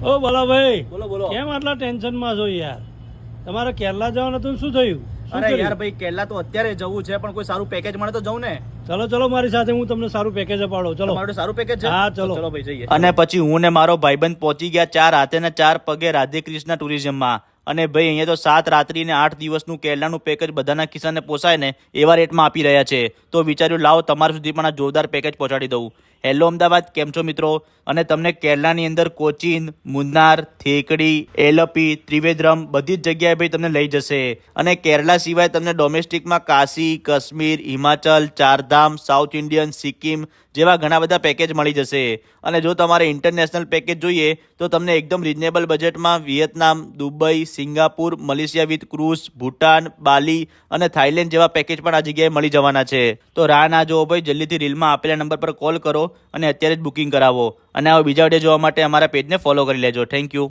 ઓ ભલાભાઈ, બોલો બોલો. કેમ આટલા ટેન્શનમાં છો યાર? તમારે કેરલા જવાનું હતું ને શું થયું? શું અરે કર્યું? યાર ભાઈ, કેરલા તો અત્યારે જવું છે, પણ કોઈ સારું પેકેજ મળે તો જવું ને. ચલો ચલો મારી સાથે, હું તમને સારું પેકેજ અપાડો. ચલો. તમારું સારું પેકેજ છે? હા, ચલો. ચલો ભાઈ જઈએ. અને પછી હું ને મારો ભાઈબંધ પહોંચી ગયા 4 હાથે ને 4 પગે રાધે કૃષ્ણ ટુરિઝમમાં. અને ભાઈ અહીંયા તો 7 રાત્રિ ને 8 દિવસનું કેરલાનું પેકેજ બધાના ખિસ્સાને પોસાય ને એવા રેટમાં આપી રહ્યા છે. તો વિચાર્યું લાવો તમારા સુધી પણ આ જોરદાર પેકેજ પહોંચાડી દઉં. હેલો અમદાવાદ, કેમ છો મિત્રો? અને તમને કેરલાની અંદર કોચીન, મુન્નાર, થેકડી, એલપી, ત્રિવેન્દ્રમ બધી જ જગ્યાએ ભાઈ તમને લઈ જશે. અને કેરલા સિવાય તમને ડોમેસ્ટિકમાં કાશી, કાશ્મીર, હિમાચલ, ચારધામ, સાઉથ ઇન્ડિયન, સિક્કિમ જેવા ઘણા બધા પેકેજ મળી જશે. અને જો તમારે ઇન્ટરનેશનલ પેકેજ જોઈએ તો તમને એકદમ રિઝનેબલ બજેટમાં Vietnam, Dubai, Singapore, Malaysia with cruise, Bhutan, Bali અને થાઈલેન્ડ જેવા પેકેજ પણ આ જગ્યાએ મળી જવાના છે. તો રાહ ના જોવો ભાઈ, જલ્દીથી રીલમાં આપેલા નંબર પર કોલ કરો અને અત્યારે જ બુકિંગ કરાવો. અને આવા બીજા વિડીયો જોવા માટે અમારા પેજને ફોલો કરી લેજો. Thank you.